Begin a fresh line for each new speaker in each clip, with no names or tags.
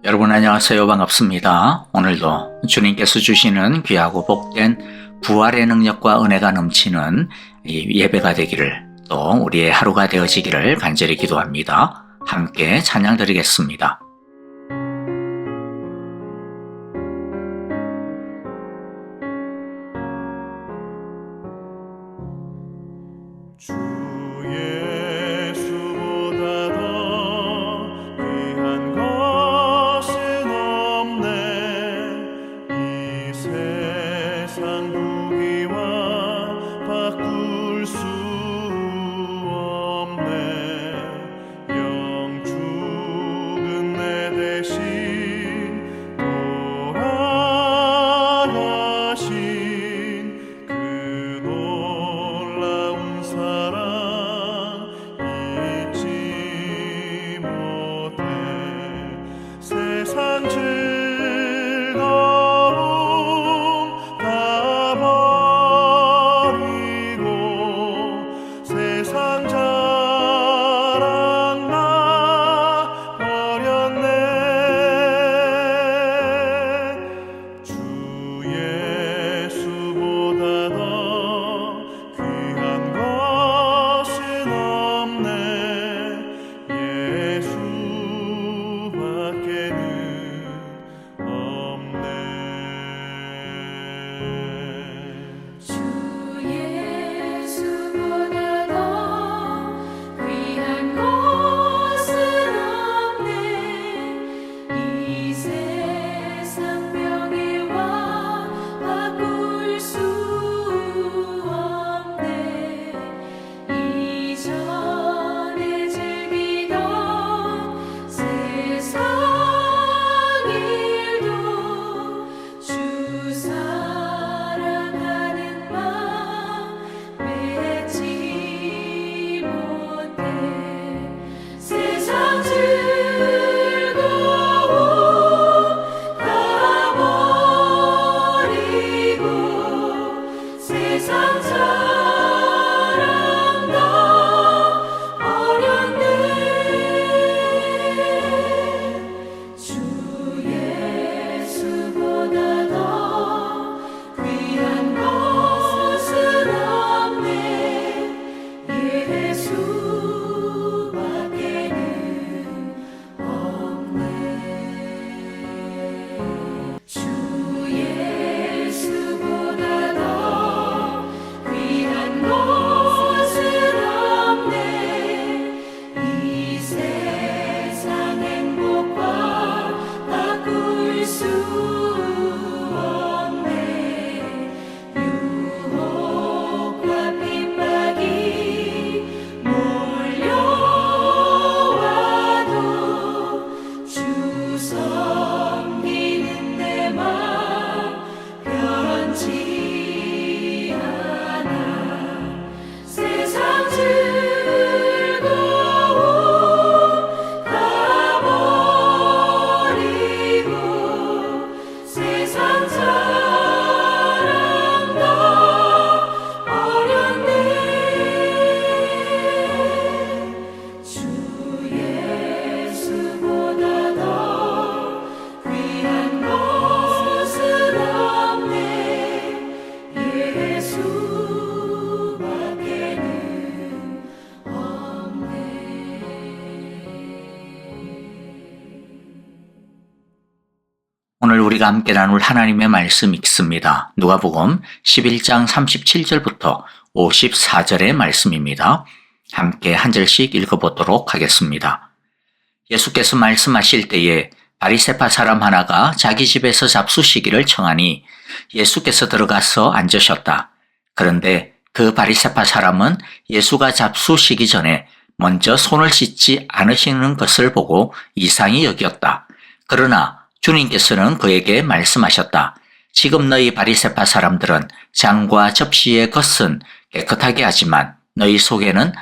여러분 안녕하세요. 반갑습니다. 오늘도 주님께서 주시는 귀하고 복된 부활의 능력과 은혜가 넘치는 이 예배가 되기를, 또 우리의 하루가 되어지기를 간절히 기도합니다. 함께 찬양 드리겠습니다.
주 예수보다 더 귀한 것은 없네. 이 세상 부귀와 바꿀 수 없네. 영축은 내 대신 돌아가신 그 놀라운 사랑 잊지 못해. 세상 즐거움 다 버리고 세상 자랑 나 버렸네. 주 예수보다 더 귀한 것은 없네. 예수밖에는 없네.
주 예수보다 더 귀한 것은 없네. 이 세상 명예와 바꿀 수 없네. 이전에 즐기던 세상 일도 주 사랑하는 마음 맺지 못해. 세상 즐거움 다 버리고 세상 자랑 다 버렸네. 주 예수보다 더 귀한 것은 없네. 예수밖에는 없네. 주 예수보다 더 귀한 것은 없네. 이 세상 행복과 바꿀 수 없네. 유혹과 핍박이 몰려와도 주 섬기는 내 마음 변치 않아. 세상 즐거움 다 버리고 세상 자랑 다 버렸네. 주 예수보다 더 귀한 것은 없네. 예수밖에는 없네.
오늘 우리가 함께 나눌 하나님의 말씀 읽습니다. 누가복음 11장 37절부터 54절의 말씀입니다. 함께 한 절씩 읽어보도록 하겠습니다. 예수께서 말씀하실 때에 바리새파 사람 하나가 자기 집에서 잡수시기를 청하니 예수께서 들어가서 앉으셨다. 그런데 그 바리새파 사람은 예수가 잡수시기 전에 먼저 손을 씻지 않으시는 것을 보고 이상히 여겼다. 그러나 주님께서는 그에게 말씀하셨다. 지금 너희 바리새파 사람들은 장과 접시의 겉은 깨끗하게 하지만 너희 속에는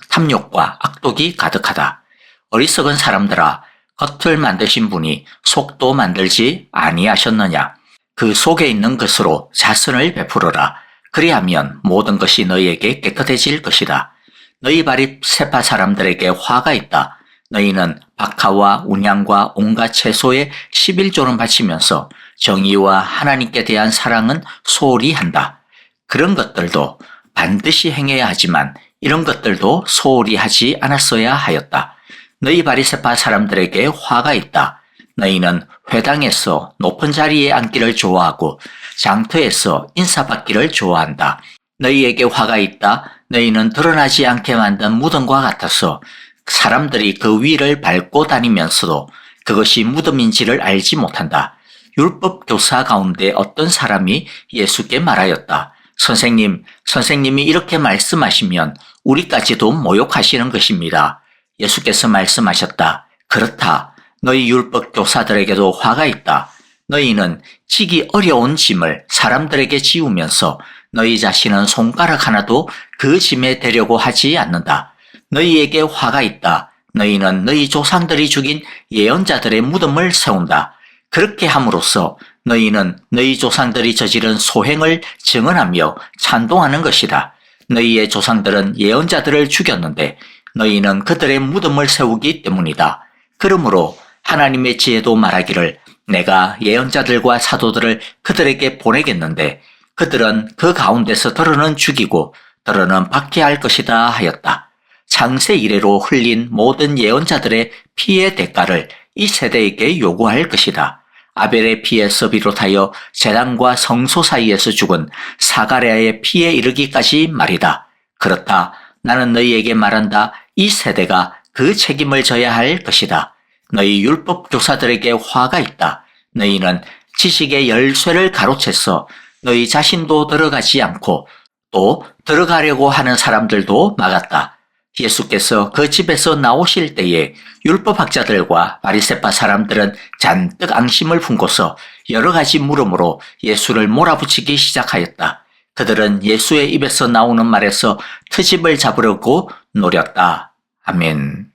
탐욕과 악독이 가득하다. 어리석은 사람들아, 겉을 만드신 분이 속도 만들지 아니하셨느냐? 그 속에 있는 것으로 자선을 베풀어라. 그리하면 모든 것이 너희에게 깨끗해질 것이다. 너희 바리새파 사람들에게 화가 있다. 너희는 박하와 운양과 온갖 채소에 11조는 바치면서 정의와 하나님께 대한 사랑은 소홀히 한다. 그런 것들도 반드시 행해야 하지만 이런 것들도 소홀히 하지 않았어야 하였다. 너희 바리새파 사람들에게 화가 있다. 너희는 회당에서 높은 자리에 앉기를 좋아하고 장터에서 인사받기를 좋아한다. 너희에게 화가 있다. 너희는 드러나지 않게 만든 무덤과 같아서 사람들이 그 위를 밟고 다니면서도 그것이 무덤인지를 알지 못한다. 율법 교사 가운데 어떤 사람이 예수께 말하였다. 선생님이 이렇게 말씀하시면 우리까지도 모욕하시는 것입니다. 예수께서 말씀하셨다. 그렇다. 너희 율법 교사들에게도 화가 있다. 너희는 지기 어려운 짐을 사람들에게 지우면서 너희 자신은 손가락 하나도 그 짐에 대려고 하지 않는다. 너희에게 화가 있다. 너희는 너희 조상들이 죽인 예언자들의 무덤을 세운다. 그렇게 함으로써 너희는 너희 조상들이 저지른 소행을 증언하며 찬동하는 것이다. 너희의 조상들은 예언자들을 죽였는데 너희는 그들의 무덤을 세우기 때문이다. 그러므로 하나님의 지혜도 말하기를 내가 예언자들과 사도들을 그들에게 보내겠는데 그들은 그 가운데서 더러는 죽이고 더러는 받게 할 것이다 하였다. 창세 이래로 흘린 모든 예언자들의 피의 대가를 이 세대에게 요구할 것이다. 아벨의 피에서 비롯하여 제단과 성소 사이에서 죽은 사가랴의 피에 이르기까지 말이다. 그렇다. 나는 너희에게 말한다. 이 세대가 그 책임을 져야 할 것이다. 너희 율법 교사들에게 화가 있다. 너희는 지식의 열쇠를 가로채서 너희 자신도 들어가지 않고 또 들어가려고 하는 사람들도 막았다. 예수께서 그 집에서 나오실 때에 율법학자들과 바리새파 사람들은 잔뜩 앙심을 품고서 여러 가지 물음으로 예수를 몰아붙이기 시작하였다. 그들은 예수의 입에서 나오는 말에서 트집을 잡으려고 노렸다. 아멘.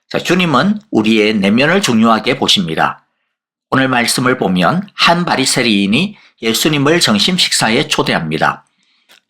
자, 주님은 우리의 내면을 중요하게 보십니다. 오늘 말씀을 보면 한 바리새인이 예수님을 점심 식사에 초대합니다.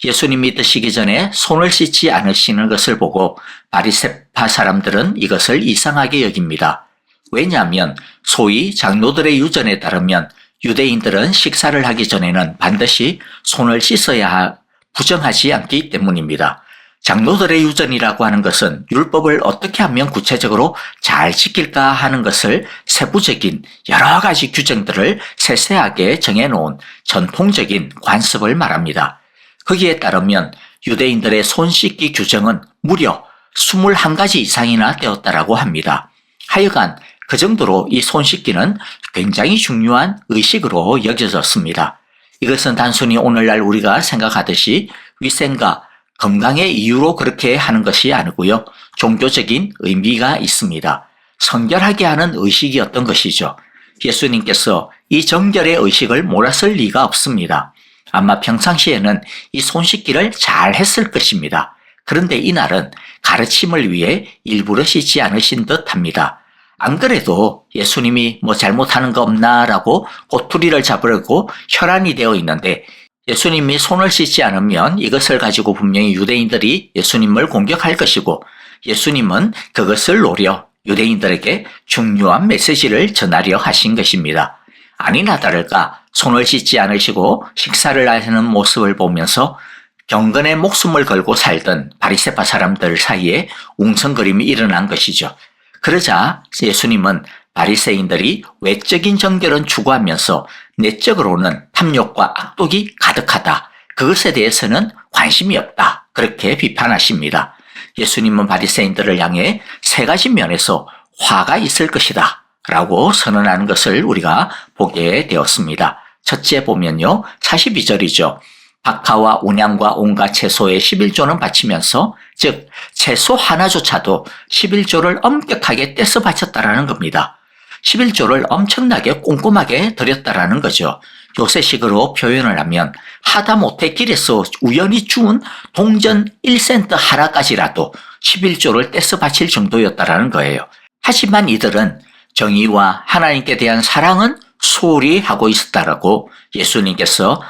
예수님이 드시기 전에 손을 씻지 않으시는 것을 보고 바리새파 사람들은 이것을 이상하게 여깁니다. 왜냐하면 소위 장로들의 유전에 따르면 유대인들은 식사를 하기 전에는 반드시 손을 씻어야 부정하지 않기 때문입니다. 장로들의 유전이라고 하는 것은 율법을 어떻게 하면 구체적으로 잘 지킬까 하는 것을 세부적인 여러 가지 규정들을 세세하게 정해놓은 전통적인 관습을 말합니다. 거기에 따르면 유대인들의 손 씻기 규정은 무려 21가지 이상이나 되었다라고 합니다. 하여간 그 정도로 이 손 씻기는 굉장히 중요한 의식으로 여겨졌습니다. 이것은 단순히 오늘날 우리가 생각하듯이 위생과 건강의 이유로 그렇게 하는 것이 아니고요. 종교적인 의미가 있습니다. 성결하게 하는 의식이었던 것이죠. 예수님께서 이 정결의 의식을 몰았을 리가 없습니다. 아마 평상시에는 이 손 씻기를 잘 했을 것입니다. 그런데 이날은 가르침을 위해 일부러 씻지 않으신 듯 합니다. 안 그래도 예수님이 뭐 잘못하는 거 없나 라고 꼬투리를 잡으려고 혈안이 되어 있는데 예수님이 손을 씻지 않으면 이것을 가지고 분명히 유대인들이 예수님을 공격할 것이고 예수님은 그것을 노려 유대인들에게 중요한 메시지를 전하려 하신 것입니다. 아니나 다를까 손을 씻지 않으시고 식사를 하시는 모습을 보면서 경건의 목숨을 걸고 살던 바리새파 사람들 사이에 웅성거림이 일어난 것이죠. 그러자 예수님은 바리새인들이 외적인 정결은 추구하면서 내적으로는 탐욕과 악독이 가득하다. 그것에 대해서는 관심이 없다. 그렇게 비판하십니다. 예수님은 바리새인들을 향해 3가지 면에서 화가 있을 것이다 라고 선언하는 것을 우리가 보게 되었습니다. 첫째 보면요. 42절이죠. 박하와 온양과 온갖 채소에 11조는 바치면서 즉 채소 하나조차도 11조를 엄격하게 떼서 바쳤다라는 겁니다. 11조를 엄청나게 꼼꼼하게 드렸다라는 거죠. 요새식으로 표현을 하면 하다못해 길에서 우연히 주운 동전 1센트 하나까지라도 11조를 떼서 바칠 정도였다라는 거예요. 하지만 이들은 정의와 하나님께 대한 사랑은 소홀히 하고 있었다라고 예수님께서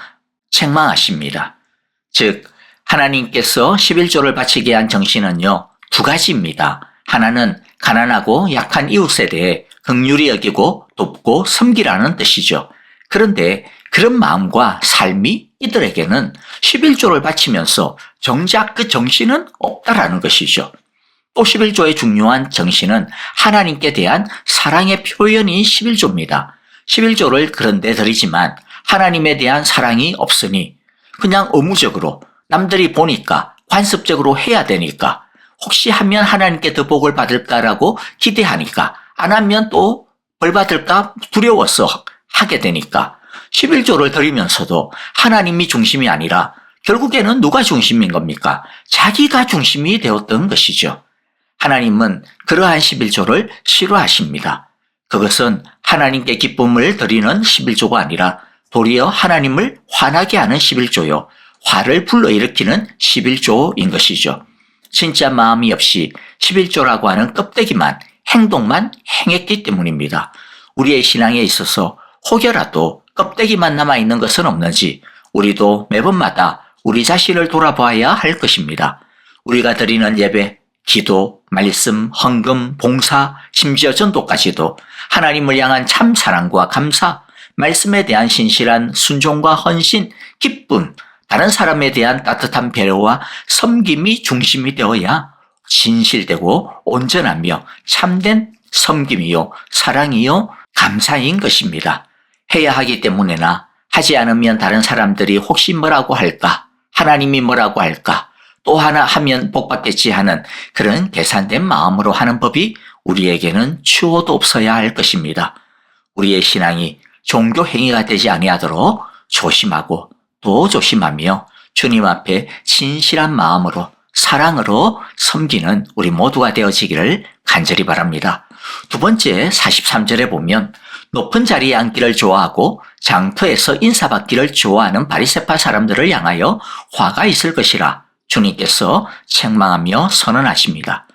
책망하십니다. 즉 하나님께서 11조를 바치게 한 정신은요 2가지입니다. 하나는 가난하고 약한 이웃에 대해 긍휼히 여기고 돕고 섬기라는 뜻이죠. 그런데 그런 마음과 삶이 이들에게는 11조를 바치면서 정작 그 정신은 없다라는 것이죠. 또 11조의 중요한 정신은 하나님께 대한 사랑의 표현인 11조입니다. 11조를 그런데 드리지만 하나님에 대한 사랑이 없으니 그냥 의무적으로 남들이 보니까 관습적으로 해야 되니까 혹시 하면 하나님께 더 복을 받을까라고 기대하니까 안 하면 또 벌 받을까 두려워서 하게 되니까 11조를 드리면서도 하나님이 중심이 아니라 결국에는 누가 중심인 겁니까? 자기가 중심이 되었던 것이죠. 하나님은 그러한 11조를 싫어하십니다. 그것은 하나님께 기쁨을 드리는 11조가 아니라 도리어 하나님을 화나게 하는 11조요. 화를 불러일으키는 11조인 것이죠. 진짜 마음이 없이 11조라고 하는 껍데기만 행동만 행했기 때문입니다. 우리의 신앙에 있어서 혹여라도 껍데기만 남아있는 것은 없는지 우리도 매번마다 우리 자신을 돌아봐야 할 것입니다. 우리가 드리는 예배, 기도, 말씀, 헌금, 봉사, 심지어 전도까지도 하나님을 향한 참 사랑과 감사, 말씀에 대한 신실한 순종과 헌신, 기쁨, 다른 사람에 대한 따뜻한 배려와 섬김이 중심이 되어야 진실되고 온전하며 참된 섬김이요, 사랑이요, 감사인 것입니다. 해야 하기 때문에나 하지 않으면 다른 사람들이 혹시 뭐라고 할까? 하나님이 뭐라고 할까? 또 하나 하면 복받겠지 하는 그런 계산된 마음으로 하는 법이 우리에게는 추호도 없어야 할 것입니다. 우리의 신앙이 종교 행위가 되지 아니하도록 조심하고 또 조심하며 주님 앞에 진실한 마음으로 사랑으로 섬기는 우리 모두가 되어지기를 간절히 바랍니다. 두 번째 43절에 보면 높은 자리에 앉기를 좋아하고 장터에서 인사받기를 좋아하는 바리새파 사람들을 향하여 화가 있을 것이라 주님께서 책망하며 선언하십니다.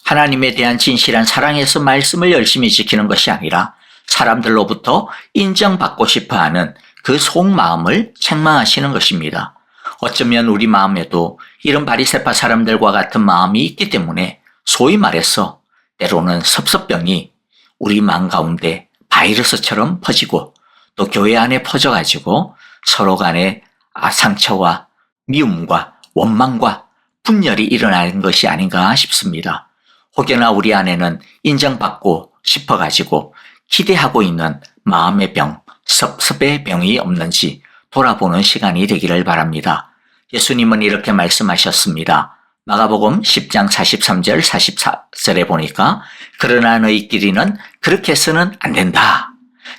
하나님에 대한 진실한 사랑에서 말씀을 열심히 지키는 것이 아니라 사람들로부터 인정받고 싶어하는 그 속마음을 책망하시는 것입니다. 어쩌면 우리 마음에도 이런 바리새파 사람들과 같은 마음이 있기 때문에 소위 말해서 때로는 섭섭병이 우리 마음 가운데 바이러스처럼 퍼지고 또 교회 안에 퍼져가지고 서로 간에 상처와 미움과 원망과 분열이 일어나는 것이 아닌가 싶습니다. 혹여나 우리 안에는 인정받고 싶어가지고 기대하고 있는 마음의 병, 섭섭의 병이 없는지 돌아보는 시간이 되기를 바랍니다. 예수님은 이렇게 말씀하셨습니다. 마가복음 10장 43절 44절에 보니까 그러나 너희끼리는 그렇게 해서는 안 된다.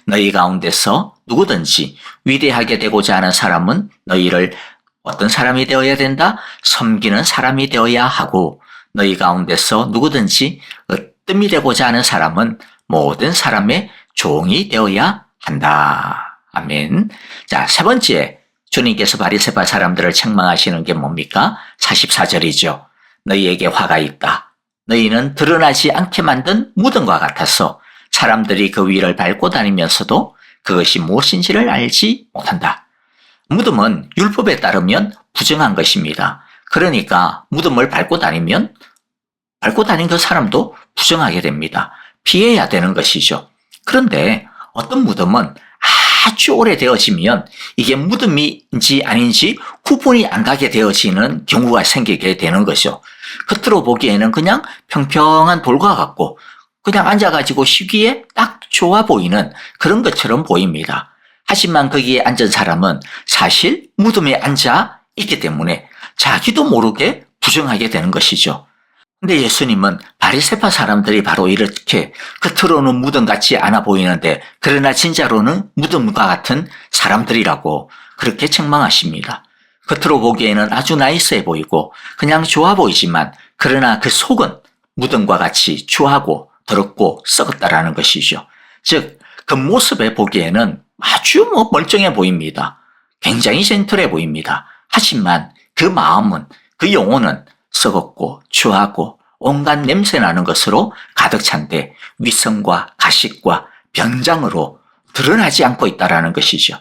너희 가운데서 누구든지 위대하게 되고자 하는 사람은 너희를 어떤 사람이 되어야 된다? 섬기는 사람이 되어야 하고 너희 가운데서 누구든지 으뜸이 되고자 하는 사람은 모든 사람의 종이 되어야 한다. 아멘. 자, 세 번째 주님께서 바리새파 사람들을 책망하시는 게 뭡니까? 44절이죠. 너희에게 화가 있다. 너희는 드러나지 않게 만든 무덤과 같아서 사람들이 그 위를 밟고 다니면서도 그것이 무엇인지를 알지 못한다. 무덤은 율법에 따르면 부정한 것입니다. 그러니까 무덤을 밟고 다니면 밟고 다닌 그 사람도 부정하게 됩니다. 피해야 되는 것이죠. 그런데 어떤 무덤은 아주 오래되어지면 이게 무덤인지 아닌지 구분이 안 가게 되어지는 경우가 생기게 되는 것이죠. 겉으로 보기에는 그냥 평평한 돌과 같고 그냥 앉아가지고 쉬기에 딱 좋아 보이는 그런 것처럼 보입니다. 하지만 거기에 앉은 사람은 사실 무덤에 앉아 있기 때문에 자기도 모르게 부정하게 되는 것이죠. 근데 예수님은 바리새파 사람들이 바로 이렇게 겉으로는 무덤 같지 않아 보이는데 그러나 진짜로는 무덤과 같은 사람들이라고 그렇게 책망하십니다. 겉으로 보기에는 아주 나이스해 보이고 그냥 좋아 보이지만 그러나 그 속은 무덤과 같이 추하고 더럽고 썩었다라는 것이죠. 즉 겉모습에 보기에는 아주 멀쩡해 보입니다. 굉장히 젠틀해 보입니다. 하지만 그 마음은, 그 영혼은 썩었고 추하고 온갖 냄새나는 것으로 가득 찬데 위선과 가식과 변장으로 드러나지 않고 있다는 것이죠.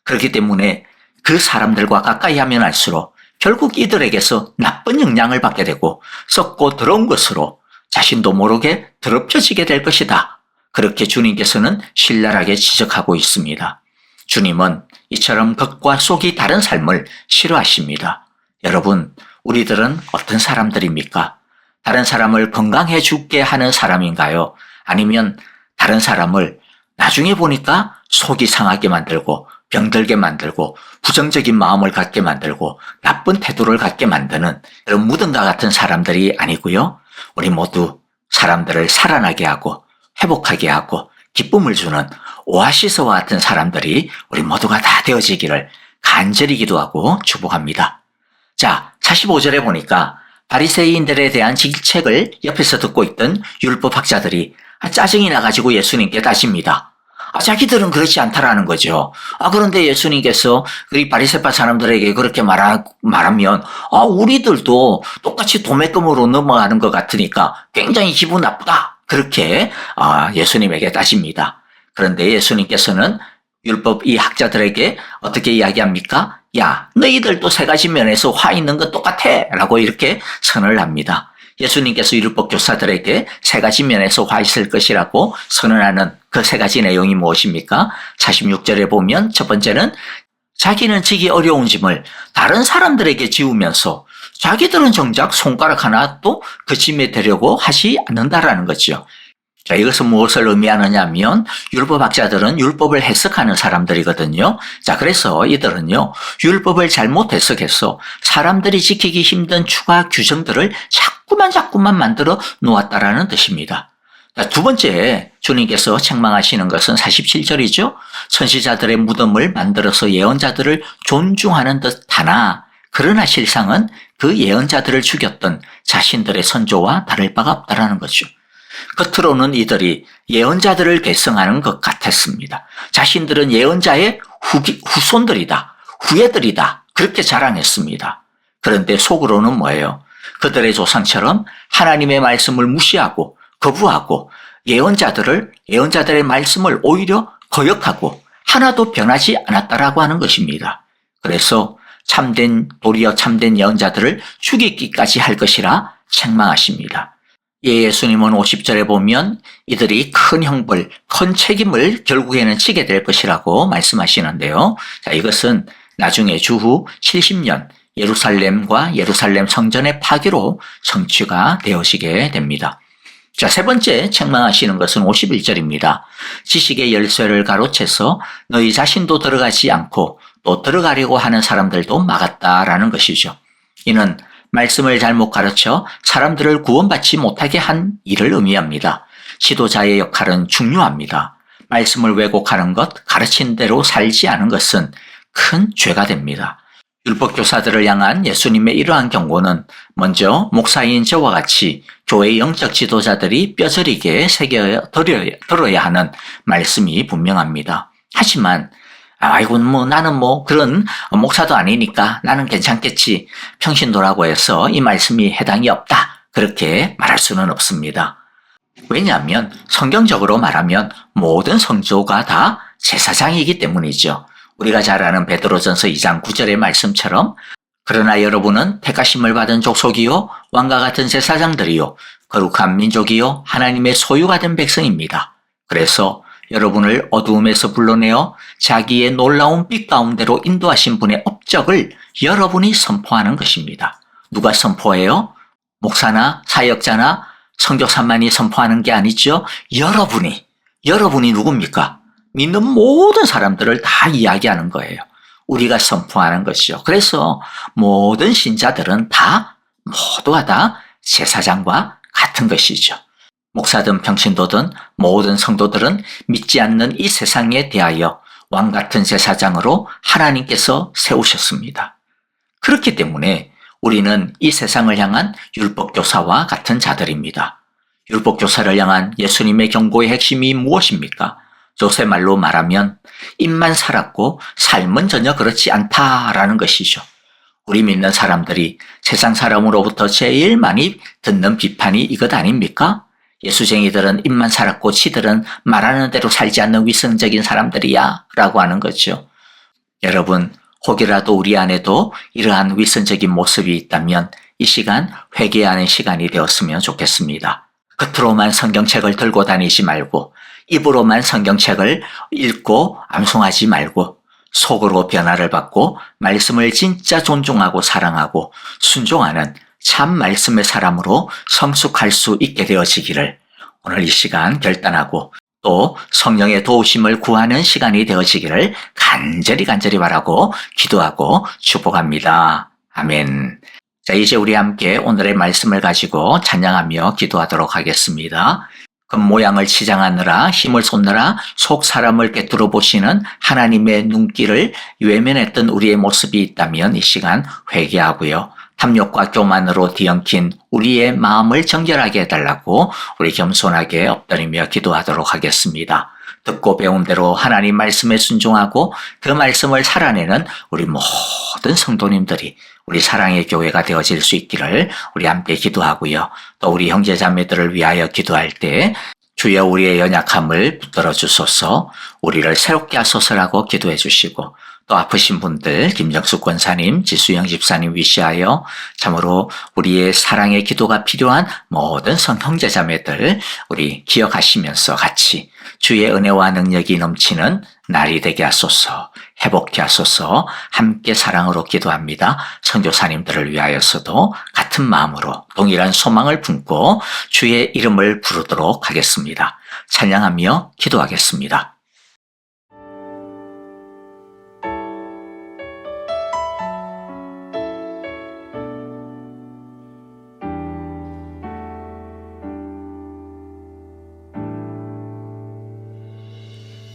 그렇기 때문에 그 사람들과 가까이 하면 할수록 결국 이들에게서 나쁜 영향을 받게 되고 썩고 더러운 것으로 자신도 모르게 더럽혀지게 될 것이다. 그렇게 주님께서는 신랄하게 지적하고 있습니다. 주님은 이처럼 겉과 속이 다른 삶을 싫어하십니다. 여러분, 우리들은 어떤 사람들입니까? 다른 사람을 건강해 죽게 하는 사람인가요? 아니면 다른 사람을 나중에 보니까 속이 상하게 만들고 병들게 만들고 부정적인 마음을 갖게 만들고 나쁜 태도를 갖게 만드는 그런 무덤과 같은 사람들이 아니고요. 우리 모두 사람들을 살아나게 하고 회복하게 하고 기쁨을 주는 오아시스와 같은 사람들이 우리 모두가 다 되어지기를 간절히 기도하고 축복합니다. 자, 45절에 보니까 바리새인들에 대한 질책을 옆에서 듣고 있던 율법학자들이 짜증이 나가지고 예수님께 따집니다. 자기들은 그렇지 않다라는 거죠. 그런데 예수님께서 이 바리새파 사람들에게 그렇게 말하면 우리들도 똑같이 도매금으로 넘어가는 것 같으니까 굉장히 기분 나쁘다. 그렇게 예수님에게 따집니다. 그런데 예수님께서는 율법 이 학자들에게 어떻게 이야기합니까? 야, 너희들도 세 가지 면에서 화 있는 건 똑같아 라고 이렇게 선언을 합니다. 예수님께서 율법 교사들에게 세 가지 면에서 화 있을 것이라고 선언하는 그 세 가지 내용이 무엇입니까? 46절에 보면 첫 번째는 자기는 지기 어려운 짐을 다른 사람들에게 지우면서 자기들은 정작 손가락 하나도 그 짐에 대려고 하지 않는다라는 거죠. 자, 이것은 무엇을 의미하느냐 하면 율법학자들은 율법을 해석하는 사람들이거든요. 자, 그래서 이들은요, 율법을 잘못 해석해서 사람들이 지키기 힘든 추가 규정들을 자꾸만 만들어 놓았다라는 뜻입니다. 자, 두 번째 주님께서 책망하시는 것은 47절이죠. 선지자들의 무덤을 만들어서 예언자들을 존중하는 듯 하나 그러나 실상은 그 예언자들을 죽였던 자신들의 선조와 다를 바가 없다라는 거죠. 겉으로는 이들이 예언자들을 계승하는 것 같았습니다. 자신들은 예언자의 후손들이다, 후예들이다 그렇게 자랑했습니다. 그런데 속으로는 뭐예요? 그들의 조상처럼 하나님의 말씀을 무시하고 거부하고 예언자들의 말씀을 오히려 거역하고 하나도 변하지 않았다라고 하는 것입니다. 그래서 도리어 참된 예언자들을 죽이기까지 할 것이라 책망하십니다. 예수님은 50절에 보면 이들이 큰 형벌, 큰 책임을 결국에는 지게 될 것이라고 말씀하시는데요. 자, 이것은 나중에 주후 70년 예루살렘과 예루살렘 성전의 파괴로 성취가 되어지게 됩니다. 자, 세 번째 책망하시는 것은 51절입니다. 지식의 열쇠를 가로채서 너희 자신도 들어가지 않고 또 들어가려고 하는 사람들도 막았다라는 것이죠. 이는 말씀을 잘못 가르쳐 사람들을 구원받지 못하게 한 일을 의미합니다. 지도자의 역할은 중요합니다. 말씀을 왜곡하는 것, 가르친 대로 살지 않은 것은 큰 죄가 됩니다. 율법교사들을 향한 예수님의 이러한 경고는 먼저 목사인 저와 같이 교회 영적 지도자들이 뼈저리게 들어야 하는 말씀이 분명합니다. 하지만 나는 그런 목사도 아니니까 나는 괜찮겠지. 평신도라고 해서 이 말씀이 해당이 없다. 그렇게 말할 수는 없습니다. 왜냐하면 성경적으로 말하면 모든 성도가 다 제사장이기 때문이죠. 우리가 잘 아는 베드로전서 2장 9절의 말씀처럼 그러나 여러분은 택하심을 받은 족속이요 왕과 같은 제사장들이요 거룩한 민족이요 하나님의 소유가 된 백성입니다. 그래서 여러분을 어두움에서 불러내어 자기의 놀라운 빛 가운데로 인도하신 분의 업적을 여러분이 선포하는 것입니다. 누가 선포해요? 목사나 사역자나 선교사만이 선포하는 게 아니죠. 여러분이 누굽니까? 믿는 모든 사람들을 다 이야기하는 거예요. 우리가 선포하는 것이죠. 그래서 모든 신자들은 모두가 다 제사장과 같은 것이죠. 목사든 평신도든 모든 성도들은 믿지 않는 이 세상에 대하여 왕 같은 제사장으로 하나님께서 세우셨습니다. 그렇기 때문에 우리는 이 세상을 향한 율법교사와 같은 자들입니다. 율법교사를 향한 예수님의 경고의 핵심이 무엇입니까? 요새 말로 말하면 입만 살았고 삶은 전혀 그렇지 않다라는 것이죠. 우리 믿는 사람들이 세상 사람으로부터 제일 많이 듣는 비판이 이것 아닙니까? 예수쟁이들은 입만 살았고 지들은 말하는 대로 살지 않는 위선적인 사람들이야 라고 하는 거죠. 여러분, 혹이라도 우리 안에도 이러한 위선적인 모습이 있다면 이 시간 회개하는 시간이 되었으면 좋겠습니다. 겉으로만 성경책을 들고 다니지 말고 입으로만 성경책을 읽고 암송하지 말고 속으로 변화를 받고 말씀을 진짜 존중하고 사랑하고 순종하는 참 말씀의 사람으로 성숙할 수 있게 되어지기를 오늘 이 시간 결단하고 또 성령의 도우심을 구하는 시간이 되어지기를 간절히 바라고 기도하고 축복합니다. 아멘. 자, 이제 우리 함께 오늘의 말씀을 가지고 찬양하며 기도하도록 하겠습니다. 겉모양을 치장하느라 힘을 쏟느라 속 사람을 꿰뚫어 보시는 하나님의 눈길을 외면했던 우리의 모습이 있다면 이 시간 회개하고요. 탐욕과 교만으로 뒤엉킨 우리의 마음을 정결하게 해달라고 우리 겸손하게 엎드리며 기도하도록 하겠습니다. 듣고 배운 대로 하나님 말씀에 순종하고 그 말씀을 살아내는 우리 모든 성도님들이 우리 사랑의 교회가 되어질 수 있기를 우리 함께 기도하고요. 또 우리 형제자매들을 위하여 기도할 때 주여 우리의 연약함을 붙들어 주소서, 우리를 새롭게 하소서라고 기도해 주시고 또 아프신 분들 김정숙 권사님, 지수영 집사님 위시하여 참으로 우리의 사랑의 기도가 필요한 모든 성형제자매들 우리 기억하시면서 같이 주의 은혜와 능력이 넘치는 날이 되게 하소서, 회복케 하소서, 함께 사랑으로 기도합니다. 선교사님들을 위하여서도 같은 마음으로 동일한 소망을 품고 주의 이름을 부르도록 하겠습니다. 찬양하며 기도하겠습니다.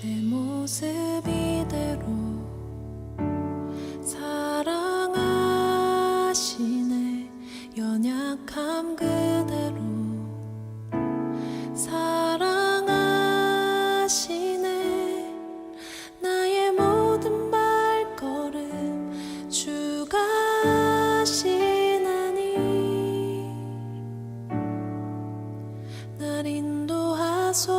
내 모습 이대로 사랑하시네. 연약함 그대로 사랑하시네. 나의 모든 발걸음 주가 하시나니 날 인도하소서.